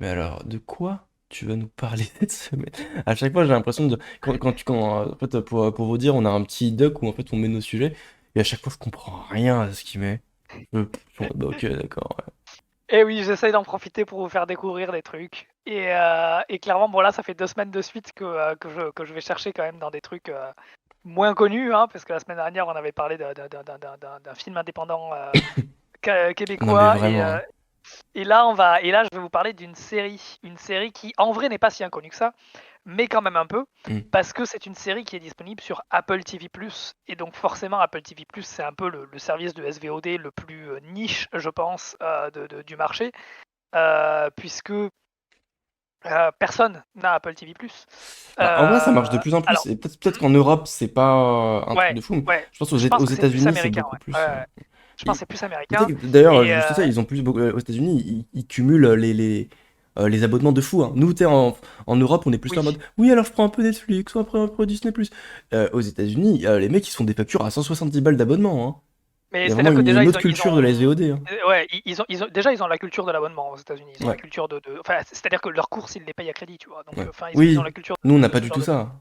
Mais alors, de quoi tu vas nous parler cette semaine? À chaque fois, j'ai l'impression de. En fait, pour vous dire, on a un petit doc où en fait on met nos sujets, et à chaque fois, je comprends rien à ce qu'il met. Je suis en mode, ok, d'accord. Et oui, j'essaye d'en profiter pour vous faire découvrir des trucs. Et clairement, bon là, ça fait 2 semaines de suite que je vais chercher quand même dans des trucs moins connus, hein, parce que la semaine dernière, on avait parlé d'un film indépendant Non, mais québécois, vraiment, hein. et là, je vais vous parler une série qui, en vrai, n'est pas si inconnue que ça, mais quand même un peu, Hmm. parce que c'est une série qui est disponible sur Apple TV+, et donc forcément, Apple TV+, c'est un peu le service de SVOD le plus niche, je pense, du marché, puisque personne n'a Apple TV+. Bah, en vrai, ça marche de plus en plus. Alors, Et peut-être hmm, qu'en Europe, c'est pas un truc ouais, de fou. Mais ouais, je pense je aux pense que c'est plus États-Unis, c'est américain, beaucoup ouais. plus. Ouais. Je pense que Et c'est plus tu sais américain, d'ailleurs, et juste ça, ils ont plus aux États-Unis, ils cumulent les abonnements de fou, hein. Nous, tu sais, en Europe, on est plus là oui. en mode oui, alors je prends un peu Netflix ou après un peu Disney+. Aux États-Unis, les mecs, ils se font des factures à 170 balles d'abonnement, hein. Il Mais y a vraiment c'est-à-dire que déjà une ils autre ont, ils culture de la ont SVOD, hein. ouais, déjà ils ont la culture de l'abonnement aux États-Unis. Ils ont la Ouais, culture enfin, c'est-à-dire que leurs courses ils les payent à crédit, tu vois. Donc ouais. enfin ils ont la Oui, culture nous, on n'a de pas ce du genre tout de truc. ça.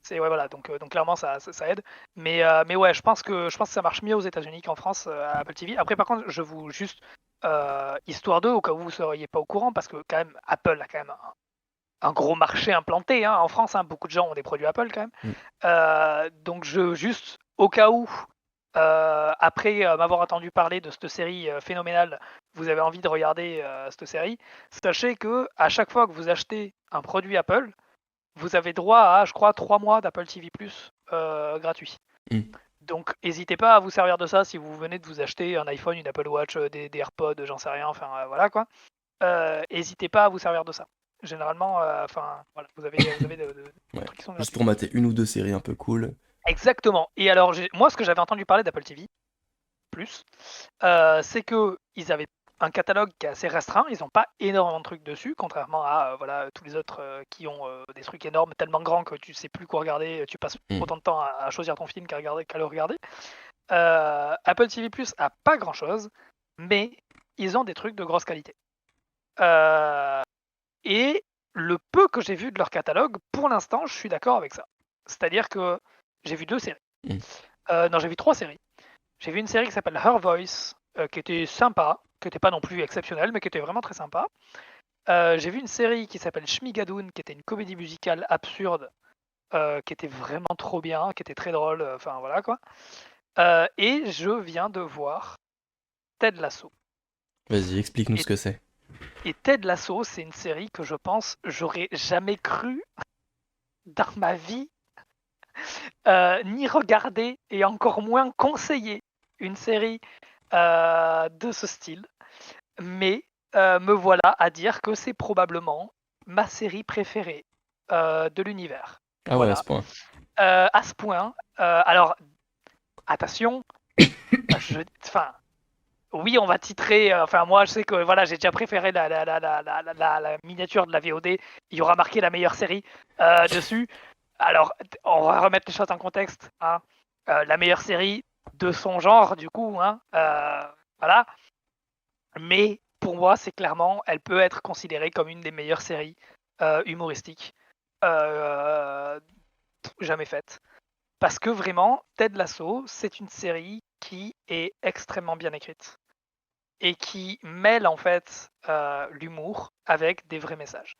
C'est ouais voilà, donc clairement ça aide. Mais ouais, je pense que ça marche mieux aux États-Unis qu'en France à Apple TV. Après par contre, je vous juste histoire d'eux au cas où vous seriez pas au courant parce que quand même Apple a quand même un gros marché implanté, hein, en France, hein. Beaucoup de gens ont des produits Apple quand même. Mm. Donc juste au cas où après m'avoir entendu parler de cette série phénoménale, vous avez envie de regarder cette série, sachez que à chaque fois que vous achetez un produit Apple, vous avez droit à, je crois, 3 mois d'Apple TV Plus gratuit. Mm. Donc n'hésitez pas à vous servir de ça si vous venez de vous acheter un iPhone, une Apple Watch, des AirPods, j'en sais rien, enfin voilà quoi. N'hésitez pas à vous servir de ça. Généralement, enfin voilà, vous avez des Ouais. trucs qui sont Juste gratuits. pour mater une ou deux séries un peu cool. Exactement. Et alors moi, ce que j'avais entendu parler d'Apple TV Plus, c'est que ils avaient un catalogue qui est assez restreint. Ils n'ont pas énormément de trucs dessus, contrairement à voilà tous les autres qui ont des trucs énormes, tellement grands que tu sais plus quoi regarder. Tu passes Mm. autant de temps à choisir ton film qu'à le regarder. Apple TV Plus a pas grand chose, mais ils ont des trucs de grosse qualité. Euh, et le peu que j'ai vu de leur catalogue, pour l'instant, je suis d'accord avec ça. C'est-à-dire que j'ai vu 2 séries. Mm. Non, j'ai vu 3 séries. J'ai vu une série qui s'appelle Her Voice, qui était sympa, qui n'était pas non plus exceptionnelle, mais qui était vraiment très sympa. J'ai vu une série qui s'appelle Shmigadoon, qui était une comédie musicale absurde, qui était vraiment trop bien, qui était très drôle, enfin voilà quoi. Et je viens de voir Ted Lasso. Vas-y, explique-nous Et, ce que c'est. et Ted Lasso, c'est une série que je pense j'aurais jamais cru dans ma vie, ni regarder, et encore moins conseiller une série de ce style. Mais me voilà à dire que c'est probablement ma série préférée de l'univers. Ah ouais, à ce Voilà. point. À ce point. Alors, attention, enfin, oui, on va titrer. Enfin, moi, je sais que voilà, j'ai déjà préféré la miniature de la VOD. Il y aura marqué la meilleure série dessus. Alors, on va remettre les choses en contexte, hein. La meilleure série de son genre, du coup, hein. Voilà. Mais pour moi, c'est clairement, elle peut être considérée comme une des meilleures séries humoristiques euh, jamais faites. Parce que vraiment, Ted Lasso, c'est une série qui est extrêmement bien écrite et qui mêle en fait l'humour avec des vrais messages.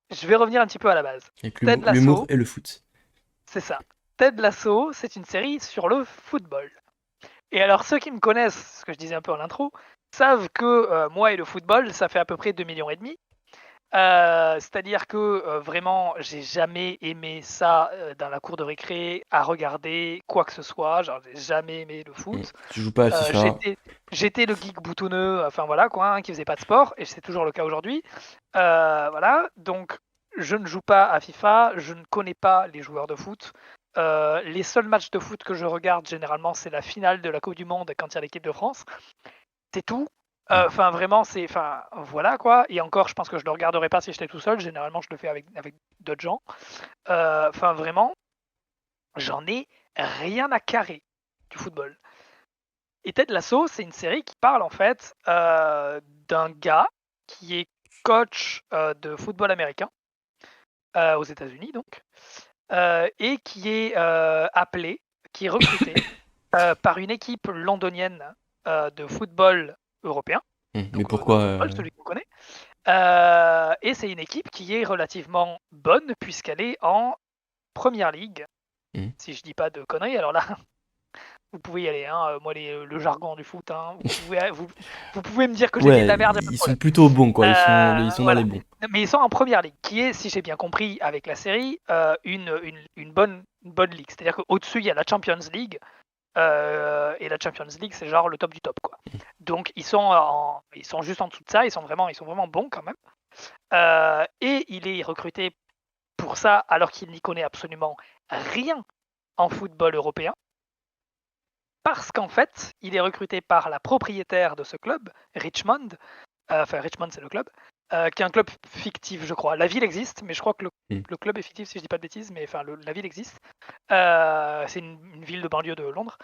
Je vais revenir un petit peu à la base. Avec Ted l'humour Lasso, et le foot. c'est ça. Ted Lasso, c'est une série sur le football. Et alors, ceux qui me connaissent, ce que je disais un peu en intro, savent que moi et le football, ça fait à peu près 2,5 millions. C'est-à-dire que vraiment, j'ai jamais aimé ça dans la cour de récré, à regarder quoi que ce soit. Genre, j'ai jamais aimé le Mm. foot. Tu joues pas à Euh, FIFA. j'étais, j'étais le geek boutonneux, enfin voilà quoi, hein, qui faisait pas de sport, et c'est toujours le cas aujourd'hui. Voilà, donc je ne joue pas à FIFA, je ne connais pas les joueurs de foot. Les seuls matchs de foot que je regarde généralement, c'est la finale de la Coupe du Monde quand il y a l'équipe de France. C'est tout. Mm. Enfin, vraiment, enfin, voilà quoi. Et encore, je pense que je ne le regarderai pas si j'étais tout seul. Généralement, je le fais avec d'autres gens. Enfin, vraiment, j'en ai rien à carrer du football. Et Ted Lasso, c'est une série qui parle en fait d'un gars qui est coach de football américain aux États-Unis donc, et qui est appelé, qui est recruté par une équipe londonienne de football européen, Mais donc de pourquoi football, celui qu'on connaît. Et c'est une équipe qui est relativement bonne puisqu'elle est en Première Ligue, hmm. si je dis pas de conneries. Alors là, vous pouvez y aller, hein. Moi le jargon du foot, hein. Vous pouvez me dire que j'ai dit de Ouais, la merde, y a pas de ils sont problème. plutôt bons, quoi. Ils sont dans les Voilà. bons. Mais ils sont en Première Ligue, qui est, si j'ai bien compris avec la série, une bonne ligue. C'est-à-dire qu'au-dessus, il y a la Champions League, et la Champions League, c'est genre le top du top, quoi. Donc ils sont juste en dessous de ça, ils sont vraiment bons quand même. Et il est recruté pour ça alors qu'il n'y connaît absolument rien en football européen. Parce qu'en fait, il est recruté par la propriétaire de ce club, Richmond. Enfin, Richmond, c'est le club, qui est un club fictif, je crois. La ville existe, mais je crois que le club est fictif, si je dis pas de bêtises, mais enfin, la ville existe. C'est une ville de banlieue de Londres.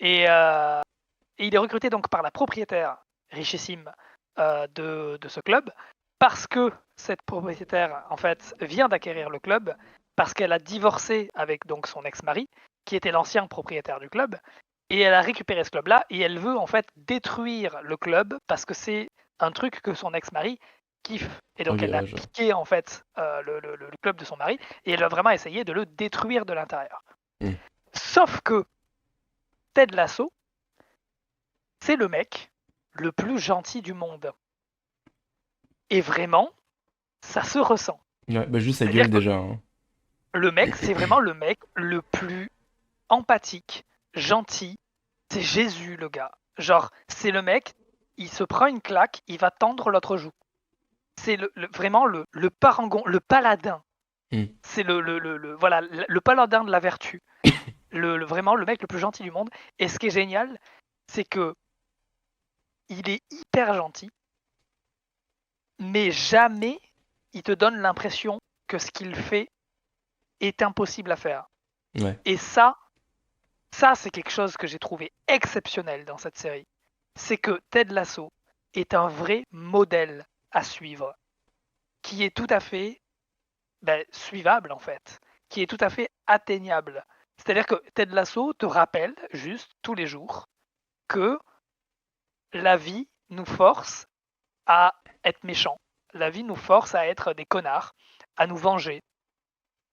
Et il est recruté donc par la propriétaire richissime de ce club, parce que cette propriétaire, en fait, vient d'acquérir le club, parce qu'elle a divorcé avec donc son ex-mari, qui était l'ancien propriétaire du club, et elle a récupéré ce club-là, et elle veut en fait détruire le club, parce que c'est un truc que son ex-mari kiffe. Et donc Ok, elle a ouais, genre. piqué en fait le club de son mari, et elle va vraiment essayer de le détruire de l'intérieur. Hmm. Sauf que Ted Lasso, c'est le mec le plus gentil du monde. Et vraiment, ça se ressent. Ouais, bah juste sa C'est-à-dire gueule que déjà, hein. le mec, c'est vraiment le mec le plus empathique, gentil. C'est Jésus, le gars. Genre, c'est le mec, il se prend une claque, il va tendre l'autre joue. C'est vraiment le parangon, le paladin. Hmm. C'est voilà, le paladin de la vertu. Vraiment le mec le plus gentil du monde. Et ce qui est génial, c'est que il est hyper gentil, mais jamais il te donne l'impression que ce qu'il fait est impossible à faire. Ouais. Et ça c'est quelque chose que j'ai trouvé exceptionnel dans cette série. C'est que Ted Lasso est un vrai modèle à suivre, qui est tout à fait suivable en fait, qui est tout à fait atteignable. C'est-à-dire que Ted Lasso te rappelle juste tous les jours que la vie nous force à être méchants. La vie nous force à être des connards, à nous venger,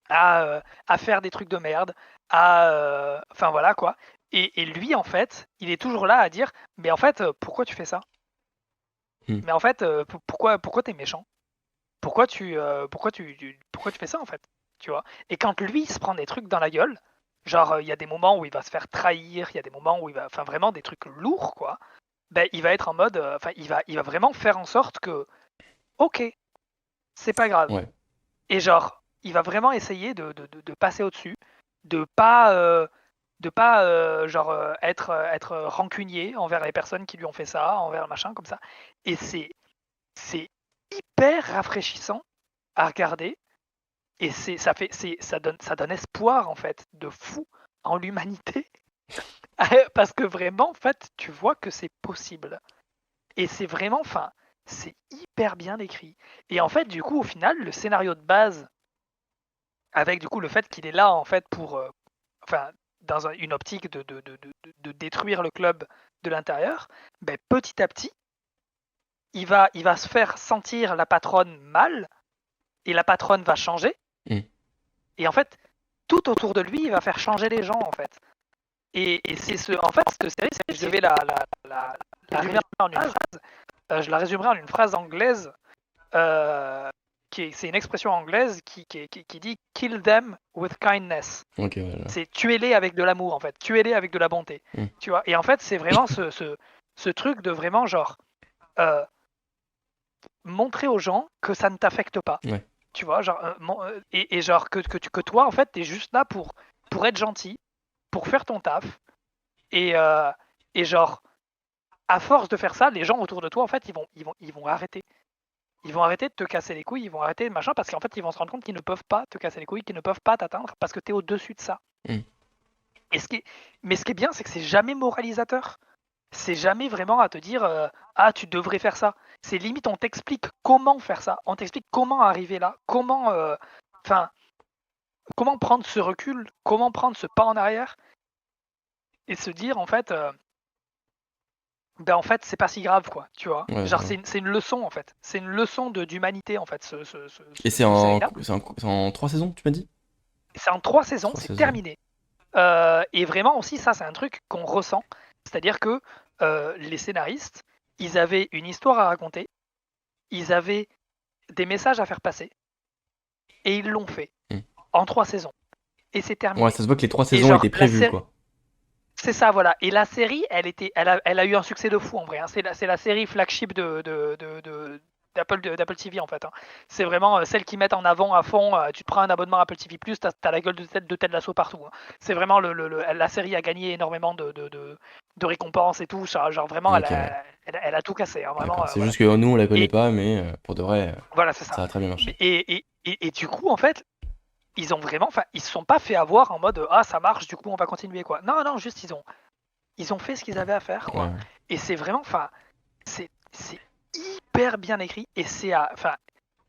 à faire des trucs de merde, enfin voilà quoi. Et lui, en fait, il est toujours là à dire, mais en fait, pourquoi tu fais ça? Hmm. Mais en fait, pourquoi t'es méchant? Pourquoi tu fais ça en fait? Tu vois? Et quand lui il se prend des trucs dans la gueule, genre il y a des moments où il va se faire trahir, il y a des moments où il va, enfin vraiment des trucs lourds quoi. Ben il va être en mode, enfin il va vraiment faire en sorte que, ok, c'est pas grave. Ouais. Et genre, il va vraiment essayer de passer au-dessus, de pas genre être rancunier envers les personnes qui lui ont fait ça, envers le machin comme ça. Et c'est hyper rafraîchissant à regarder. Et ça donne espoir en fait de fou en l'humanité. Parce que vraiment, en fait, tu vois que c'est possible. Et c'est vraiment, enfin, c'est hyper bien écrit. Et en fait, du coup, au final, le scénario de base, avec du coup le fait qu'il est là en fait pour, enfin, dans une optique de détruire le club de l'intérieur, ben, petit à petit, il va se faire sentir la patronne mal, et la patronne va changer. Hmm. Et en fait, tout autour de lui, il va faire changer les gens en fait. Et c'est en fait, cette série, si je devais la résumer en une phrase, je la résumerai en une phrase anglaise, c'est une expression anglaise qui dit kill them with kindness. Ok, voilà. C'est tuer-les avec de l'amour en fait, tuer-les avec de la bonté. Hmm. Tu vois. Et en fait, c'est vraiment ce truc de vraiment genre montrer aux gens que ça ne t'affecte pas. Ouais. Tu vois, genre et genre que toi en fait, t'es juste là pour être gentil, pour faire ton taf. Et genre, à force de faire ça, les gens autour de toi, en fait, ils vont arrêter. Ils vont arrêter de te casser les couilles, ils vont arrêter machin, parce qu'en fait, ils vont se rendre compte qu'ils ne peuvent pas te casser les couilles, qu'ils ne peuvent pas t'atteindre, parce que tu es au-dessus de ça. Hmm. Mais ce qui est bien, c'est que c'est jamais moralisateur. c'est jamais vraiment à te dire ah, tu devrais faire ça. C'est limite, on t'explique comment faire ça. On t'explique comment arriver là, enfin, comment prendre ce recul, comment prendre ce pas en arrière et se dire en fait, ben en fait, c'est pas si grave quoi, tu vois. Ouais, Genre, ouais. c'est une leçon en fait. C'est une leçon d'humanité en fait, Et cette série-là. c'est en 3 saisons, tu m'as dit? C'est en 3 saisons, 3 saisons. terminé. Et vraiment aussi, ça, c'est un truc qu'on ressent. C'est-à-dire que les scénaristes, ils avaient une histoire à raconter, ils avaient des messages à faire passer, et ils l'ont fait Hmm. en 3 saisons. Et c'est Ouais, terminé. ça se voit que les trois Et saisons genre, étaient la prévues, série, quoi. c'est ça, voilà. Et la série, elle a eu un succès de fou en vrai, hein. C'est la série flagship d'Apple TV en fait, hein. C'est vraiment celle qui mettent en avant à fond. Tu te prends un abonnement Apple TV+, t'as la gueule de Ted Lasso partout, hein. C'est vraiment la série a gagné énormément de récompenses et tout. Genre vraiment, Ok, ouais. elle a tout cassé, hein, vraiment. D'accord. C'est Voilà. juste que nous, on la connaît Et pas, mais pour de vrai, voilà, c'est ça. ça a très bien marché. Et du coup, en fait, ils ont vraiment, enfin, ils se sont pas fait avoir en mode ah ça marche, du coup on va continuer quoi. Non, non, juste ils ont fait ce qu'ils avaient à faire, Ouais, quoi. Et c'est vraiment, enfin, c'est hyper bien écrit et enfin,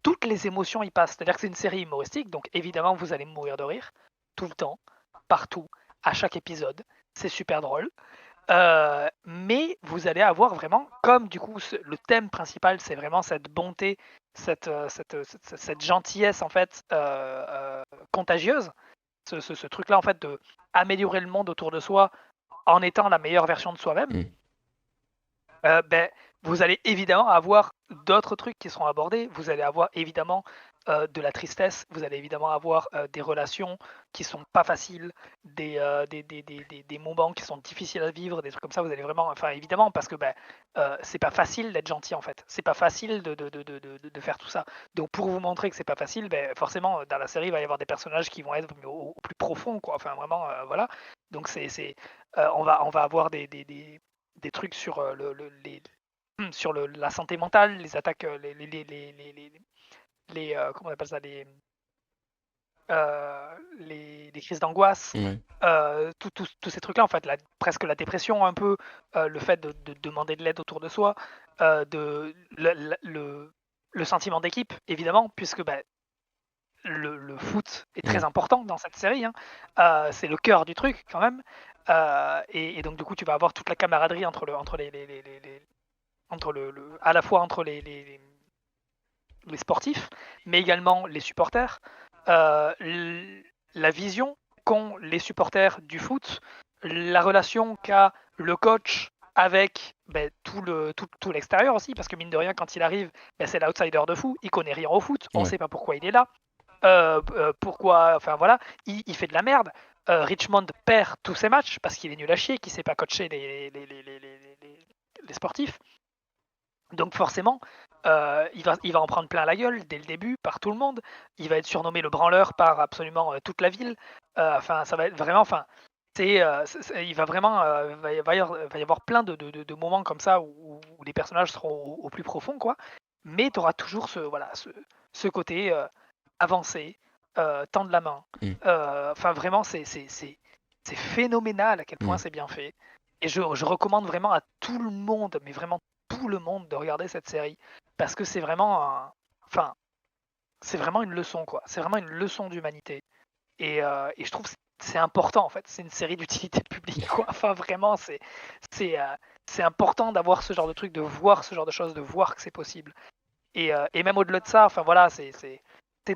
toutes les émotions y passent. C'est-à-dire que c'est une série humoristique, donc évidemment vous allez mourir de rire tout le temps, partout, à chaque épisode. C'est super drôle. Mais vous allez avoir vraiment, comme du coup le thème principal, c'est vraiment cette bonté, cette gentillesse en fait contagieuse, ce truc-là en fait de améliorer le monde autour de soi en étant la meilleure version de soi-même. hmm. Ben, vous allez évidemment avoir d'autres trucs qui seront abordés. Vous allez avoir évidemment de la tristesse. Vous allez évidemment avoir des relations qui sont pas faciles, des moments qui sont difficiles à vivre, des trucs comme ça. Vous allez vraiment, enfin évidemment, parce que ben, c'est pas facile d'être gentil en fait. C'est pas facile de faire tout ça. Donc pour vous montrer que c'est pas facile, ben, forcément dans la série il va y avoir des personnages qui vont être au plus profond, quoi. Enfin vraiment, voilà. Donc on va avoir des trucs sur, la santé mentale, les attaques, comment on appelle ça, les crises d'angoisse, Ouais. tous ces trucs-là, en fait, presque la dépression un peu, le fait de demander de l'aide autour de soi, le sentiment d'équipe, évidemment, puisque bah, le foot est Hmm. très important dans cette série, hein. C'est le cœur du truc quand même. Et donc du coup, tu vas avoir toute la camaraderie entre à la fois entre les sportifs, mais également les supporters. La vision qu'ont les supporters du foot, la relation qu'a le coach avec ben, tout l'extérieur aussi, parce que mine de rien, quand il arrive, ben, c'est l'outsider de fou, il connaît rien au foot, on ne Ouais. sait pas pourquoi il est là, pourquoi, enfin voilà, il fait de la merde. Richmond perd tous ses matchs parce qu'il est nul à chier, qu'il ne sait pas coacher les sportifs. Donc forcément, il va en prendre plein la gueule dès le début par tout le monde. Il va être surnommé le branleur par absolument toute la ville. Enfin, ça va être vraiment. Enfin, il va vraiment, va y avoir plein de moments comme ça où les personnages seront au plus profond, quoi. Mais tu auras toujours ce côté avancer, tendre la main. Hmm. Enfin, vraiment, c'est phénoménal à quel point Hmm. c'est bien fait. Et je recommande vraiment à tout le monde, mais vraiment tout le monde, de regarder cette série. Parce que c'est vraiment enfin, c'est vraiment une leçon, quoi. C'est vraiment une leçon d'humanité. Et je trouve que c'est important, en fait. C'est une série d'utilité publique, quoi. Enfin, vraiment, c'est, euh, c'est important d'avoir ce genre de truc, de voir ce genre de choses, de voir que c'est possible. Et même au-delà de ça, enfin voilà, c'est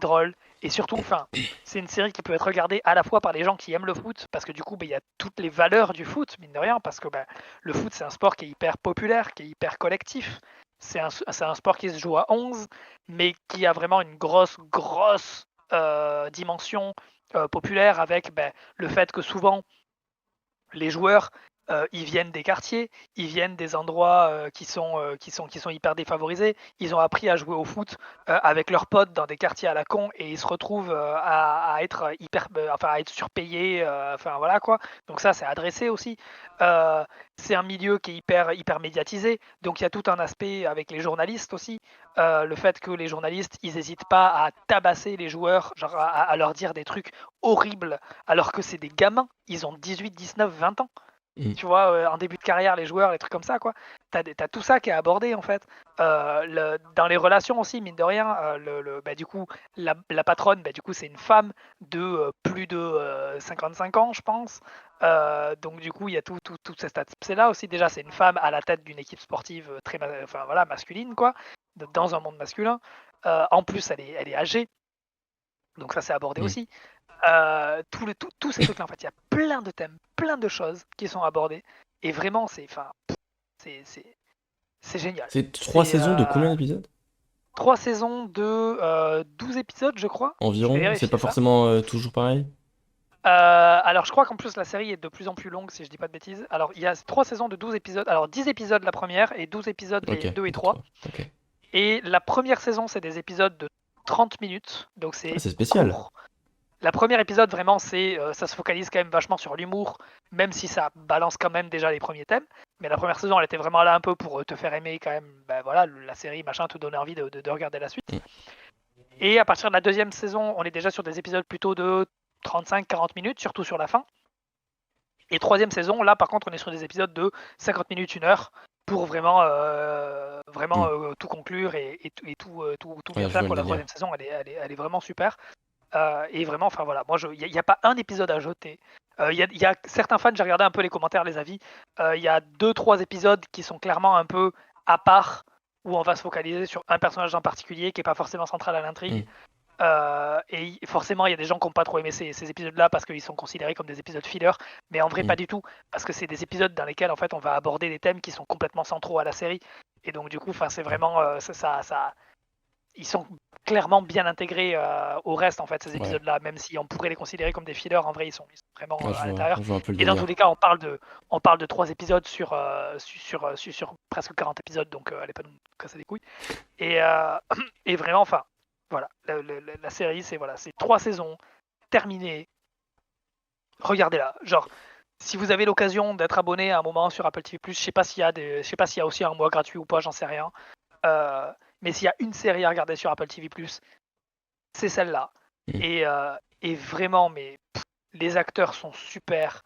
drôle. Et surtout, enfin, c'est une série qui peut être regardée à la fois par les gens qui aiment le foot, parce que du coup, ben, il y a toutes les valeurs du foot, mine de rien, parce que ben, le foot, c'est un sport qui est hyper populaire, qui est hyper collectif. C'est un sport qui se joue à 11, mais qui a vraiment une grosse dimension populaire avec ben, le fait que souvent, les joueurs, ils viennent des quartiers, ils viennent des endroits qui sont hyper défavorisés. Ils ont appris à jouer au foot avec leurs potes dans des quartiers à la con et ils se retrouvent à être enfin à être surpayés. Enfin voilà quoi. Donc ça, c'est adressé aussi. Euh, c'est un milieu qui est hyper médiatisé. Donc il y a tout un aspect avec les journalistes aussi. Le fait que les journalistes, ils n'hésitent pas à tabasser les joueurs, genre à leur dire des trucs horribles alors que c'est des gamins, ils ont 18, 19, 20 ans. Tu vois, en début de carrière, les joueurs, les trucs comme ça, quoi. T'as tout ça qui est abordé, en fait. Dans les relations aussi, mine de rien, bah, du coup, la patronne, bah, du coup, c'est une femme de plus de 55 ans, je pense. Donc, du coup, il y a tout cet aspect-là aussi. Déjà, c'est une femme à la tête d'une équipe sportive très enfin, voilà, masculine, quoi, dans un monde masculin. En plus, elle est âgée, donc ça, c'est abordé Mm. aussi. Tous ces trucs-là, en fait, il y a plein de thèmes, plein de choses qui sont abordées. Et vraiment, c'est, c'est, c'est génial. C'est 3 C'est saisons de combien d'épisodes? 3 saisons de 12 épisodes, je crois. Je vais Environ? C'est pas vérifier ça. forcément toujours pareil? Alors, je crois qu'en plus, la série est de plus en plus longue, si je dis pas de bêtises. Alors, il y a 3 saisons de 12 épisodes. Alors, 10 épisodes la première et 12 épisodes Ok, les 2 et 3. 2-3. Ok. Et la première saison, c'est des épisodes de 30 minutes. Donc, Ah, c'est c'est spécial. court. La première épisode, vraiment, ça se focalise quand même vachement sur l'humour, même si ça balance quand même déjà les premiers thèmes. Mais la première saison, elle était vraiment là un peu pour te faire aimer quand même, ben voilà, la série, machin, te donner envie de regarder la suite. Mm. Et à partir de la deuxième saison, on est déjà sur des épisodes plutôt de 35-40 minutes, surtout sur la fin. Et troisième saison, là, par contre, on est sur des épisodes de 50 minutes, 1 heure, pour vraiment Mm. tout conclure et tout bien Ouais, je faire. vois le Quoi. La délire. troisième saison, elle est vraiment super. Et vraiment, enfin voilà, moi, il n'y a pas un épisode à jeter. Il y a certains fans, j'ai regardé un peu les commentaires, les avis. Il y a 2-3 épisodes qui sont clairement un peu à part, où on va se focaliser sur un personnage en particulier qui n'est pas forcément central à l'intrigue. Mm. Et forcément, il y a des gens qui n'ont pas trop aimé ces épisodes-là parce qu'ils sont considérés comme des épisodes filler, mais en vrai, Mm. pas du tout, parce que c'est des épisodes dans lesquels en fait on va aborder des thèmes qui sont complètement centraux à la série. Et donc, du coup, c'est vraiment ils sont clairement bien intégrés au reste en fait ces Ouais. épisodes-là, même si on pourrait les considérer comme des fillers, en vrai ils sont vraiment Ouais, à l'intérieur. je vois un peu le Et dans tous délire. les cas, on parle de 3 épisodes sur presque 40 épisodes, donc allez pas nous casser les couilles. Et, et vraiment, enfin, voilà, la série c'est 3 saisons terminées. Regardez-la, genre. Si vous avez l'occasion d'être abonné à un moment sur Apple TV+, je sais pas s'il y a aussi un mois gratuit ou pas, j'en sais rien. Euh, mais s'il y a une série à regarder sur Apple TV+, c'est celle-là. Mm. Et vraiment, mais les acteurs sont super.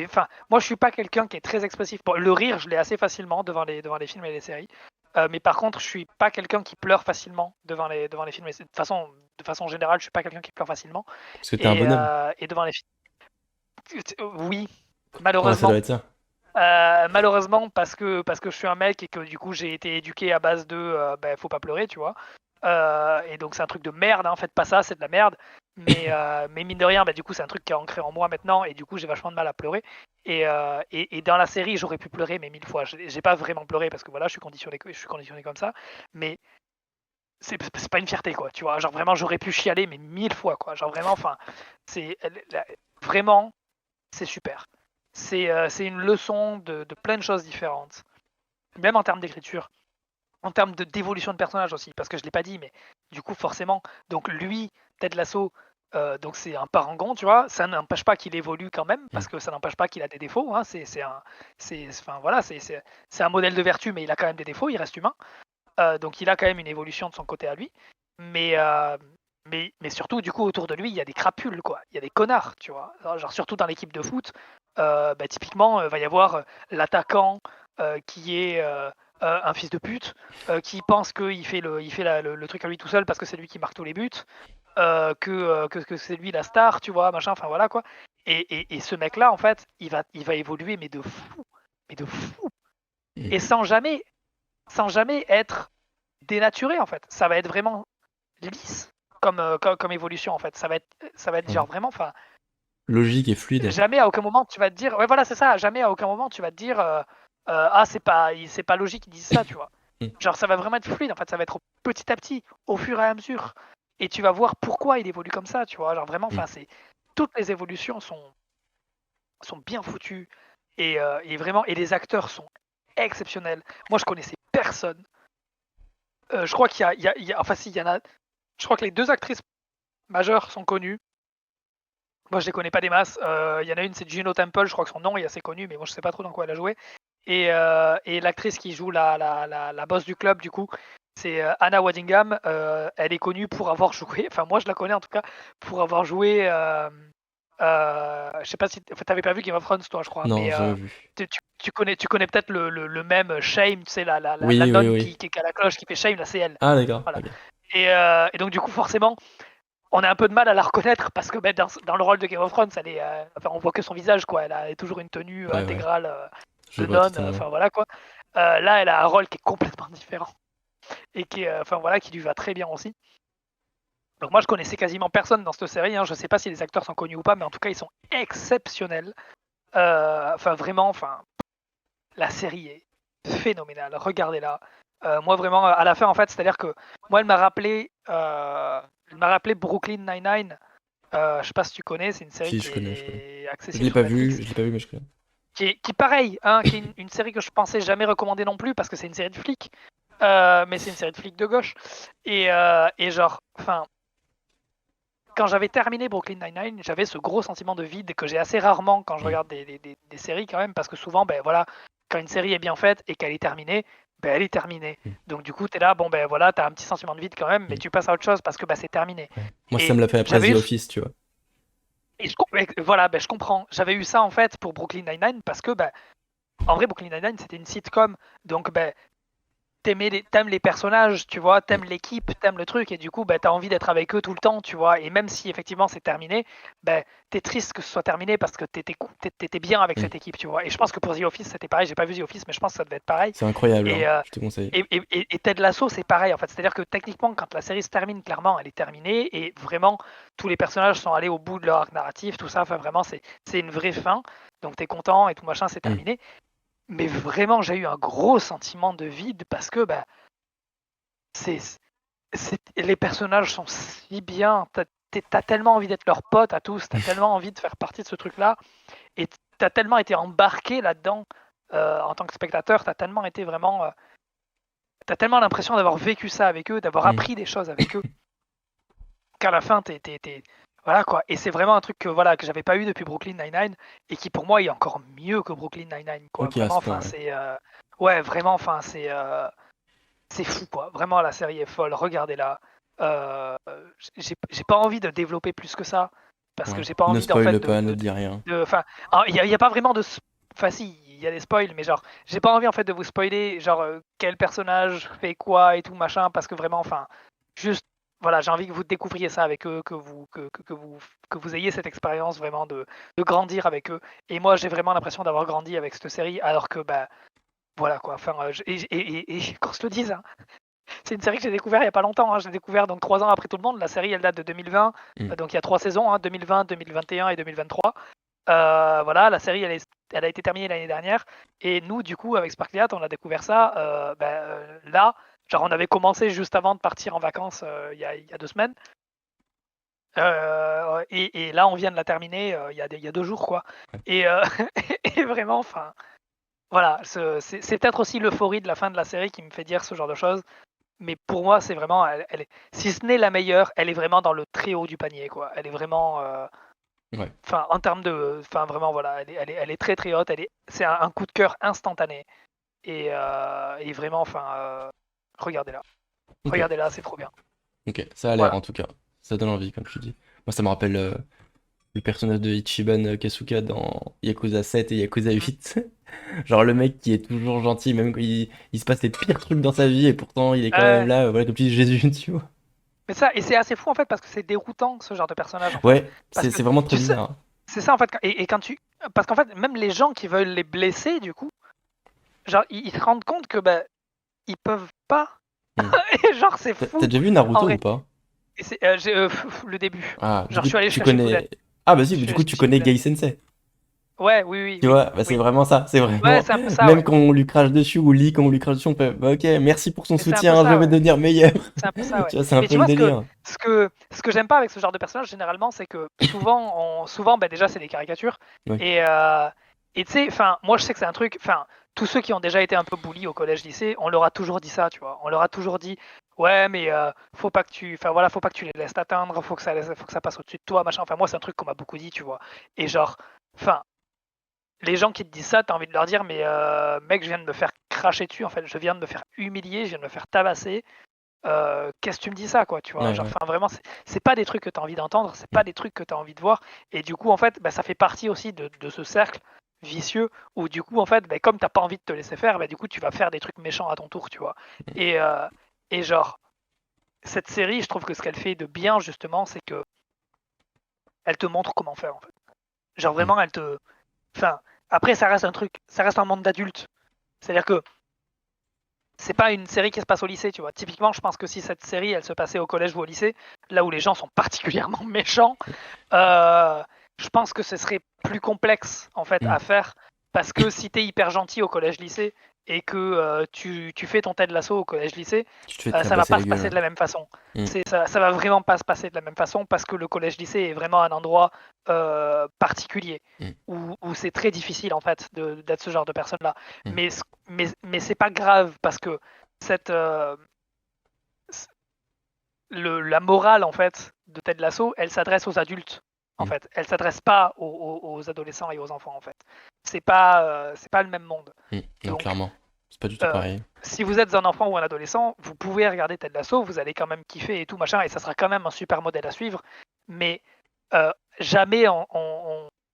Enfin, moi, je suis pas quelqu'un qui est très expressif. Bon, le rire, je l'ai assez facilement devant les films et les séries. Mais par contre, je suis pas quelqu'un qui pleure facilement devant les films. De façon générale, je suis pas quelqu'un qui pleure facilement. Parce que t'es un bonhomme. Et devant les films, oui, Ouais, ça doit malheureusement. être ça. Malheureusement, parce que je suis un mec et que du coup j'ai été éduqué à base de faut pas pleurer, tu vois. Et donc c'est un truc de merde, hein, faites pas ça, c'est de la merde. Mais mine de rien, du coup c'est un truc qui est ancré en moi maintenant et du coup j'ai vachement de mal à pleurer. Et dans la série j'aurais pu pleurer mais 1000 fois. J'ai pas vraiment pleuré parce que voilà, je suis conditionné comme ça. Mais c'est pas une fierté quoi, tu vois. Genre vraiment j'aurais pu chialer mais 1000 fois quoi. Genre vraiment, enfin, c'est vraiment c'est super. C'est une leçon de plein de choses différentes, même en termes d'écriture, en termes d'évolution de personnage aussi, parce que je l'ai pas dit, mais du coup forcément, donc lui, Ted Lasso, donc c'est un parangon, tu vois, ça n'empêche pas qu'il évolue quand même, Mm. parce que ça n'empêche pas qu'il a des défauts, hein, enfin voilà, c'est un modèle de vertu, mais il a quand même des défauts, il reste humain, donc il a quand même une évolution de son côté à lui, mais mais surtout, du coup, autour de lui, il y a des crapules, quoi. Il y a des connards, tu vois. Genre, surtout dans l'équipe de foot, typiquement, il va y avoir l'attaquant qui est un fils de pute, qui pense qu'il fait, le truc à lui tout seul parce que c'est lui qui marque tous les buts, que c'est lui la star, tu vois, machin, enfin voilà, quoi. Et ce mec-là, en fait, il va évoluer, mais de fou. Mais de fou. Mm. Et sans jamais être dénaturé, en fait. Ça va être vraiment lisse comme évolution en fait. Ça va être Ouais. genre vraiment, enfin, Logique et fluide. jamais à aucun moment tu vas te dire, ouais voilà c'est ça, jamais à aucun moment tu vas te dire, ah c'est pas logique qu'ils disent ça, tu vois. Mm. Genre ça va vraiment être fluide en fait, ça va être petit à petit, au fur et à mesure, et tu vas voir pourquoi il évolue comme ça, tu vois. Genre vraiment, Mm. enfin c'est toutes les évolutions sont bien foutues et vraiment et les acteurs sont exceptionnels. Moi je connaissais personne. Je crois enfin si il y en a, je crois que les 2 actrices majeures sont connues. Moi, je les connais pas des masses. Il y en a une, c'est Juno Temple, je crois que son nom est assez connu, mais moi, je sais pas trop dans quoi elle a joué. Et l'actrice qui joue la boss du club, du coup, c'est Anna Waddingham. Elle est connue pour avoir joué, enfin, moi, je la connais en tout cas, pour avoir joué Je sais pas si t'avais pas vu Game of Thrones, toi, je crois, Non, mais jamais vu. tu connais peut-être le même Shame, tu sais, la Oui, oui, nonne qui oui. est à la cloche, qui fait Shame, là, c'est elle. Ah, d'accord, Voilà. ok. Et donc, du coup, forcément, on a un peu de mal à la reconnaître parce que dans le rôle de Game of Thrones, enfin, on voit que son visage, quoi. Elle a toujours une tenue Ouais, ouais, intégrale je de vois nonne, totalement. enfin voilà, quoi. Là, elle a un rôle qui est complètement différent et enfin voilà, qui lui va très bien aussi. Donc moi, je connaissais quasiment personne dans cette série. Hein. Je sais pas si les acteurs sont connus ou pas, mais en tout cas, ils sont exceptionnels. Enfin, vraiment, enfin, la série est phénoménale. Regardez-la. Moi, vraiment, à la fin, en fait, c'est-à-dire que moi, elle m'a rappelé Brooklyn Nine-Nine. Je sais pas si tu connais, c'est une série Si, qui je connais, je connais. est accessible sur Je Netflix. l'ai pas vu, mais je connais. Qui pareil, hein, qui est une série que je pensais jamais recommander non plus parce que c'est une série de flics. Mais c'est une série de flics de gauche. Et genre, enfin, quand j'avais terminé Brooklyn Nine-Nine, j'avais ce gros sentiment de vide que j'ai assez rarement quand je Mm. regarde des séries quand même, parce que souvent, ben voilà, quand une série est bien faite et qu'elle est terminée, ben elle est terminée. Mm. Donc du coup, t'es là, bon ben voilà, t'as un petit sentiment de vide quand même, mais Mm. tu passes à autre chose parce que ben, c'est terminé. Ouais. Moi, ça me Et l'a fait après j'avais The eu, Office, tu vois. voilà, ben je comprends. J'avais eu ça en fait pour Brooklyn Nine-Nine parce que ben en vrai, Brooklyn Nine-Nine c'était une sitcom, donc ben t'aimes les personnages, tu vois, Mm. t'aimes l'équipe, t'aimes le truc, et du coup, bah, t'as envie d'être avec eux tout le temps, tu vois. Et même si effectivement c'est terminé, bah, t'es triste que ce soit terminé parce que t'étais bien avec Mm. cette équipe, tu vois. Et je pense que pour The Office, c'était pareil. J'ai pas vu The Office, mais je pense que ça devait être pareil. C'est incroyable, Et, hein. euh, Je te conseille. et Ted Lasso, c'est pareil, en fait. C'est-à-dire que techniquement, quand la série se termine, clairement, elle est terminée, et vraiment, tous les personnages sont allés au bout de leur arc narratif, tout ça. Enfin, vraiment, c'est une vraie fin. Donc, t'es content et tout machin, c'est Mm. terminé. Mais vraiment, j'ai eu un gros sentiment de vide parce que, bah, c'est les personnages sont si bien. T'as tellement envie d'être leur pote à tous, t'as tellement envie de faire partie de ce truc-là, et t'as tellement été embarqué là-dedans en tant que spectateur, t'as tellement l'impression d'avoir vécu ça avec eux, d'avoir Mm. appris des choses avec eux, qu'à la fin, voilà quoi. Et c'est vraiment un truc que voilà que j'avais pas eu depuis Brooklyn Nine-Nine et qui pour moi est encore mieux que Brooklyn Nine-Nine quoi. Ok, à Vraiment, ce enfin point, ouais. ouais vraiment, enfin c'est fou quoi. Vraiment la série est folle. Regardez-la. Euh, j'ai pas envie de développer plus que ça parce que Ouais. j'ai pas Ne envie en fait spoil pas, ne dis rien. enfin il y a pas vraiment de enfin si il y a des spoils mais genre j'ai pas envie en fait de vous spoiler genre quel personnage fait quoi et tout machin parce que vraiment enfin juste voilà j'ai envie que vous découvriez ça avec eux que vous ayez cette expérience vraiment de grandir avec eux et moi j'ai vraiment l'impression d'avoir grandi avec cette série alors que bah voilà quoi enfin et qu'on se le dise hein, c'est une série que j'ai découvert il y a pas longtemps. Hein. Je l'ai découvert donc 3 ans après tout le monde. La série, elle date de 2020. Mm. Donc il y a 3 saisons, hein, 2020, 2021 et 2023. Voilà, la série, elle a été terminée l'année dernière. Et nous, du coup, avec Sparkliat, on a découvert ça là. Genre, on avait commencé juste avant de partir en vacances il y a 2 semaines. Et là, on vient de la terminer il y a 2 jours, quoi. Ouais. Et, et vraiment, enfin, voilà, c'est peut-être aussi l'euphorie de la fin de la série qui me fait dire ce genre de choses. Mais pour moi, c'est vraiment, si ce n'est la meilleure, elle est vraiment dans le très haut du panier, quoi. Elle est vraiment, Ouais. enfin, en termes de, enfin, vraiment, voilà, elle est très très haute. C'est un coup de cœur instantané. Et vraiment, enfin, regardez-la, Ok. regardez-la, c'est trop bien. Ok. Ça a l'air, Voilà. en tout cas. Ça donne envie, comme tu dis. Moi, ça me rappelle le personnage de Ichiban Kasuga dans Yakuza 7 et Yakuza Mm. 8. Genre le mec qui est toujours gentil, même quand il se passe les pires trucs dans sa vie, et pourtant il est quand même là, voilà, comme petit Jésus, tu vois. Mais ça, et c'est assez fou en fait parce que c'est déroutant ce genre de personnage en fait, Ouais, parce que c'est vraiment très tu sais, bizarre, hein. c'est ça en fait, et quand parce qu'en fait, même les gens qui veulent les blesser, du coup, genre, ils se rendent compte que ben, ils peuvent pas. Hmm. Et genre, c'est T'as fou, déjà vu en Naruto ou vrai. pas? Et le début. Ah, du Genre, coup, je suis allé tu jusqu'à Shippuden. connais. Ah, bah si, Je suis du allé coup, jusqu'à tu connais Shippuden. Gai Sensei. Ouais, oui, oui, Tu oui, vois, bah, c'est oui. vraiment ça, c'est Ouais, vraiment. c'est un peu ça, Même ouais. quand on lui crache dessus, ou Lee, quand on lui crache dessus, on fait, bah, ok, merci pour son Mais c'est un peu soutien, je ça, vais ouais. devenir meilleur. C'est un peu ça, ouais. Tu vois, c'est un Mais peu tu le vois, ce que, délire. ce que, ce que j'aime pas avec ce genre de personnage, généralement, c'est que souvent, bah, déjà, c'est des caricatures. Ouais. Et tu sais, enfin, moi, je sais que c'est un truc, enfin, tous ceux qui ont déjà été un peu bullies au collège-lycée, on leur a toujours dit ça, tu vois. On leur a toujours dit, ouais, mais enfin voilà, faut pas que tu les laisses t'atteindre, faut que ça passe au-dessus de toi, machin. Enfin, moi, c'est un truc qu'on m'a beaucoup dit, tu vois. Et genre, enfin, les gens qui te disent ça, t'as envie de leur dire, mais mec, je viens de me faire cracher dessus, en fait, je viens de me faire humilier, je viens de me faire tabasser. qu'est-ce que tu me dis ça, quoi, tu vois? Ouais, Genre, ouais. enfin, vraiment, c'est pas des trucs que tu as envie d'entendre, c'est Mm. pas des trucs que tu as envie de voir. Et du coup, en fait, bah, ça fait partie aussi de ce cercle vicieux où, du coup, en fait, bah, comme t'as pas envie de te laisser faire, bah, du coup, tu vas faire des trucs méchants à ton tour, tu vois? Et, euh, et genre, cette série, je trouve que ce qu'elle fait de bien, justement, c'est que elle te montre comment faire, en fait. Genre, Mm. vraiment, elle te. Enfin, après, ça reste un truc, ça reste un monde d'adultes. C'est-à-dire que c'est pas une série qui se passe au lycée, tu vois. Typiquement, je pense que si cette série, elle se passait au collège ou au lycée, là où les gens sont particulièrement méchants, euh, je pense que ce serait plus complexe, en fait, Mm. à faire. Parce que si t'es hyper gentil au collège-lycée et que tu fais ton Ted Lasso au collège-lycée, Tu te fais ça va tabasser pas la se gueule, passer ouais. de la même façon. Mm. Ça va vraiment pas se passer de la même façon parce que le collège-lycée est vraiment un endroit particulier Mm. où c'est très difficile, en fait, d'être ce genre de personne-là. Mm. Mais c'est pas grave parce que cette, la morale, en fait, de Ted Lasso, elle s'adresse aux adultes. En Mm. fait, elle s'adresse pas aux adolescents et aux enfants. En fait, c'est pas le même monde. Mm. Non, Donc, clairement. C'est pas du tout euh, pareil. si vous êtes un enfant ou un adolescent, vous pouvez regarder Ted Lasso, vous allez quand même kiffer et tout machin, et ça sera quand même un super modèle à suivre. Mais euh, jamais,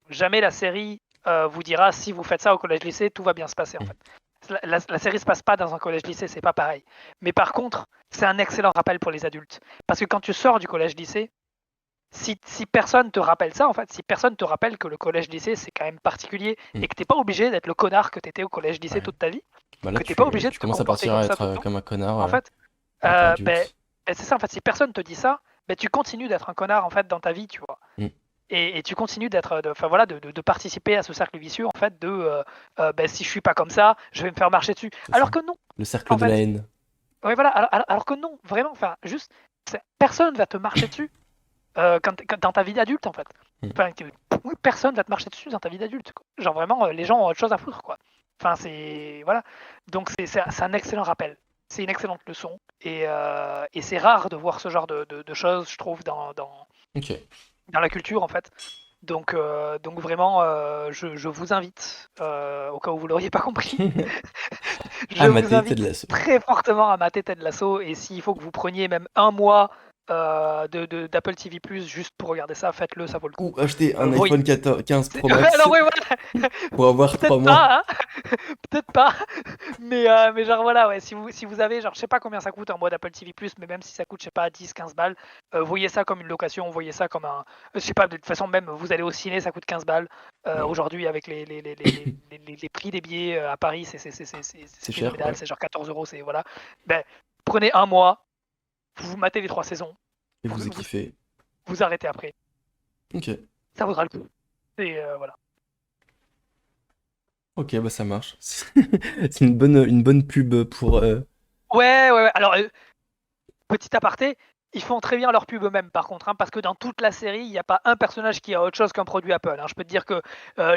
jamais la série vous dira si vous faites ça au collège-lycée, tout va bien se passer, en Mm. fait. La série se passe pas dans un collège-lycée, c'est pas pareil. Mais par contre, c'est un excellent rappel pour les adultes. Parce que quand tu sors du collège-lycée, si personne te rappelle ça, en fait, si personne te rappelle que le collège-lycée, c'est quand même particulier Mm. et que t'es pas obligé d'être le connard que t'étais au collège-lycée Ouais. toute ta vie, Bah là, que t'es pas obligé de tu te commences à comporter partir comme à ça être tout le temps, comme un connard en fait, quand t'es ben, adulte. c'est ça, en fait, si personne te dit ça, ben, tu continues d'être un connard, en fait, dans ta vie, tu vois. Mm. Et tu continues d'être, enfin voilà, de participer à ce cercle vicieux, en fait, ben, si je suis pas comme ça, je vais me faire marcher dessus. C'est ça. Alors que non, Le cercle en de la fait, haine. ouais, voilà, alors que non, vraiment, enfin, juste, personne va te marcher dessus dans ta vie d'adulte, en fait. Mm. Enfin, oui, personne va te marcher dessus dans ta vie d'adulte, quoi. Genre vraiment, les gens ont autre chose à foutre, quoi. Enfin, c'est voilà. Donc c'est un excellent rappel. C'est une excellente leçon et c'est rare de voir ce genre de choses, je trouve, Ok. dans la culture, en fait. Donc vraiment, je vous invite, au cas où vous l'auriez pas compris, je Ah, vous maté, Ted invite Lasso. très fortement à mater Ted Lasso. Et s'il faut que vous preniez même un mois d'Apple TV Plus juste pour regarder ça, faites-le, ça vaut le coup. Ou acheter un Voyez. iPhone 14 15 Pro Max Alors oui, voilà, pour avoir 3 peut-être mois. pas, hein, peut-être pas, mais genre voilà, ouais, si vous avez, genre, je sais pas combien ça coûte un mois d'Apple TV+, mais même si ça coûte, je sais pas, 10-15 balles, voyez ça comme une location, voyez ça comme un, je sais pas, de toute façon, même vous allez au ciné, ça coûte 15 balles, Ouais. aujourd'hui avec les prix des billets à Paris, C'est c'est cher, phénoménal, ouais. c'est genre 14 €, c'est voilà, ben, prenez un mois, vous matez les 3 saisons, Et vous, vous avez vous, kiffé. vous arrêtez après, Ok. ça vaudra le coup, et voilà. Ok, bah ça marche. C'est une bonne pub pour. Ouais, ouais, ouais. Alors, petit aparté, ils font très bien leur pub eux-mêmes par contre, hein, parce que dans toute la série, il n'y a pas un personnage qui a autre chose qu'un produit Apple, hein. Je peux te dire que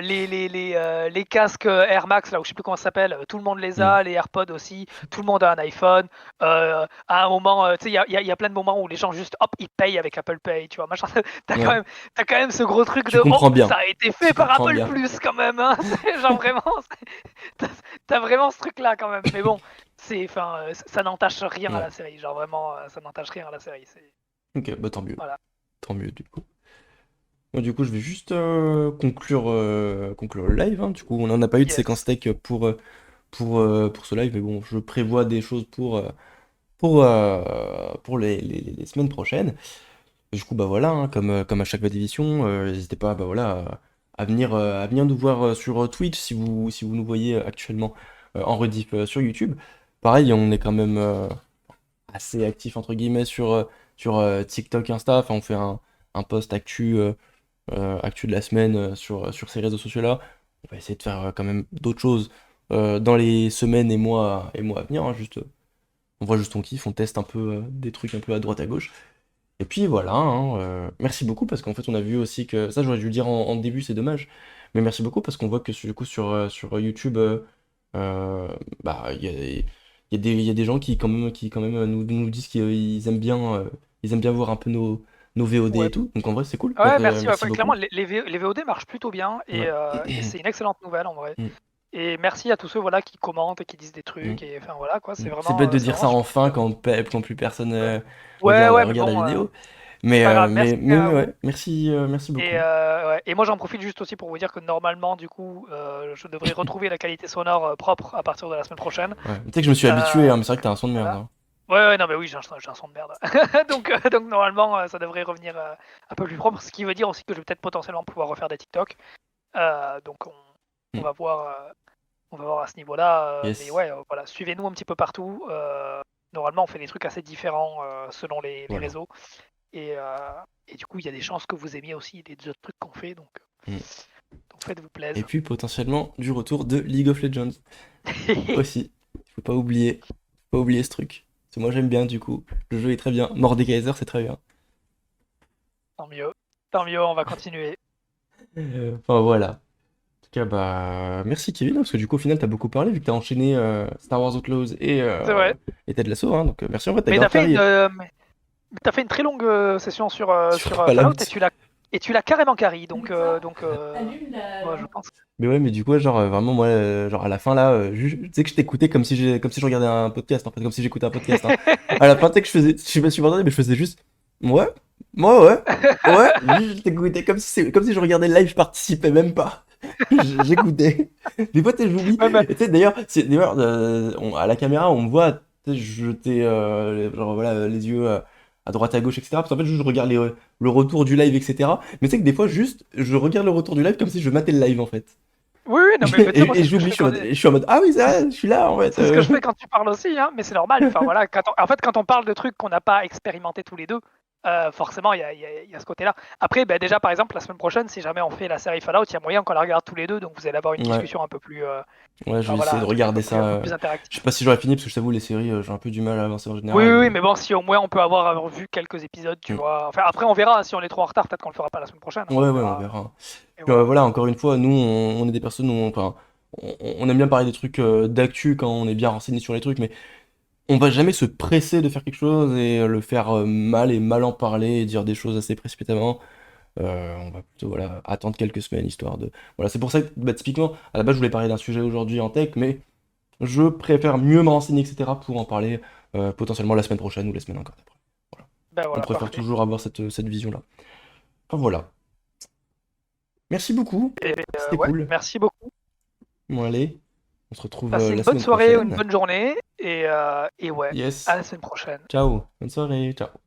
les casques Air Max, là où je sais plus comment ça s'appelle, tout le monde les Hmm. a, les AirPods aussi, tout le monde a un iPhone. À un moment, tu sais, il y a plein de moments où les gens juste, hop, ils payent avec Apple Pay, tu vois, machin. T'as quand Ouais. même, t'as quand même ce gros truc Tu de, oh, comprends bien. ça a été Tu fait par comprends Apple bien. Plus quand même, hein. C'est genre vraiment, t'as t'as vraiment ce truc-là quand même. Mais bon, enfin, ça n'entache rien à Ouais. la série. Genre vraiment, ça n'entache rien à la série. Ok, bah tant mieux. Voilà. Tant mieux du coup. Bon, du coup, je vais juste conclure le live, hein. Du coup, on n'en a pas eu de séquence Yes. tech pour ce live, mais bon, je prévois des choses pour les semaines prochaines. Et du coup, bah voilà, hein, comme à chaque division, n'hésitez pas bah, voilà, à venir nous voir sur Twitch si vous nous voyez actuellement en rediff sur YouTube. Pareil, on est quand même assez actif entre guillemets sur TikTok, Insta. Enfin, on fait un post actu de la semaine sur ces réseaux sociaux-là. On va essayer de faire quand même d'autres choses dans les semaines et mois à venir, hein. Juste, on voit juste on kiffe, on teste un peu des trucs un peu à droite à gauche. Et puis voilà, hein, merci beaucoup parce qu'en fait on a vu aussi que, ça j'aurais dû le dire en début, c'est dommage, mais merci beaucoup parce qu'on voit que du coup sur YouTube, bah il y a des gens qui quand même nous disent qu'ils ils aiment bien voir un peu nos VOD Ouais. et tout, donc en vrai c'est cool, Ouais, merci. Ouais, merci clairement, beaucoup. les VOD marchent plutôt bien Ouais. et c'est une excellente nouvelle en vrai. Mm. Et merci à tous ceux voilà, qui commentent et qui disent des trucs. Et enfin voilà, quoi, c'est C'est bête vraiment, de c'est dire ça vraiment super. enfin quand plus personne Ouais, ouais, mais regarde la bon, vidéo. c'est pas grave. Merci Mais à ouais, vous. merci Et, beaucoup. ouais. Et moi, j'en profite juste aussi pour vous dire que normalement, du coup, je devrais retrouver la qualité sonore propre à partir de la semaine prochaine. Ouais. Tu sais que je me suis habitué, hein, mais c'est vrai que t'as un son de merde. Voilà. Hein. Ouais, non, mais oui, j'ai un son de merde. Donc normalement, ça devrait revenir un peu plus propre, ce qui veut dire aussi que je vais peut-être potentiellement pouvoir refaire des TikTok. Donc on Hmm. va voir, à ce niveau-là. Mais Yes. ouais, voilà, suivez-nous un petit peu partout. Normalement, on fait des trucs assez différents selon les Voilà. réseaux. Et, du coup, il y a des chances que vous aimiez aussi les autres trucs qu'on fait. Donc faites-vous Et plaisir. puis potentiellement du retour de League of Legends aussi. Faut pas oublier. Faut pas oublier ce truc. Parce que moi j'aime bien du coup. Le jeu est très bien. Mordekaiser c'est très bien. Tant mieux. Tant mieux, on va continuer. Enfin voilà. En tout cas bah merci Kevin parce que du coup au final t'as beaucoup parlé vu que t'as enchaîné Star Wars Outlaws C'est vrai. et Ted Lasso hein. Donc merci en fait t'as Mais grave carré. t'as fait une très longue session sur, Sur Fallout Fallout. et tu l'as carrément carry. Donc moi, je pense. Mais ouais mais du coup ouais, genre vraiment moi genre à la fin là tu sais que je t'écoutais comme si je regardais un podcast en fait comme si j'écoutais un podcast hein. À la fin tu sais que je sais pas si vous entendez mais je faisais juste ouais ouais ouais je t'écoutais comme si je regardais le live je participais même pas. J'écoutais. Des fois, tu sais, j'oublie. Ouais, mais- Et tu sais, d'ailleurs, à la caméra, on me voit tu sais, jeter genre, voilà, les yeux à droite, à gauche, etc. Parce qu'en fait, juste, je regarde le retour du live, etc. Mais tu sais que des fois, juste, je regarde le retour du live comme si je matais le live, en fait. Oui, oui, non, mais tu sais, moi, Et c'est ce que je j'oublie, fais quand. je suis en mode, ah oui, ça, je suis là, en fait. C'est ce que je fais quand tu parles aussi, hein, mais c'est normal. Enfin, voilà, en fait, quand on parle de trucs qu'on n'a pas expérimenté tous les deux, forcément, il y a ce côté-là. Après, ben, déjà, par exemple, la semaine prochaine, si jamais on fait la série Fallout, il y a moyen qu'on la regarde tous les deux, donc vous allez avoir une Ouais, discussion un peu plus, ouais, je enfin, vais essayer voilà, de un truc regarder ça. un peu plus Je sais interactif. pas si j'aurais fini, parce que je t'avoue, les séries, j'ai un peu du mal à avancer en Oui, oui, général. oui, Mais... mais bon, si au moins on peut avoir vu quelques épisodes, tu Hmm. vois. Enfin, après, on verra. Si on est trop en retard, peut-être qu'on le fera pas la semaine prochaine, hein, Ouais, on ouais, on verra. verra. Et Puis, voilà. voilà, encore une fois, nous, on est des personnes où enfin, on aime bien parler des trucs d'actu quand on est bien renseigné sur les trucs, mais on va jamais se presser de faire quelque chose et le faire mal et mal en parler et dire des choses assez précipitamment. On va plutôt voilà, attendre quelques semaines histoire de. Voilà, c'est pour ça que bah, typiquement, à la base, je voulais parler d'un sujet aujourd'hui en tech, mais je préfère mieux me renseigner, etc., pour en parler potentiellement la semaine prochaine ou la semaine encore après. Voilà. Ben On voilà, préfère parfait. toujours avoir cette vision-là. Enfin voilà. Merci beaucoup. Et C'était ouais, cool. merci beaucoup. Bon, allez, on se retrouve Passez la une bonne semaine soirée ou une prochaine. bonne journée. Et ouais, à Yes. la semaine prochaine. Ciao. Bonne soirée. Ciao.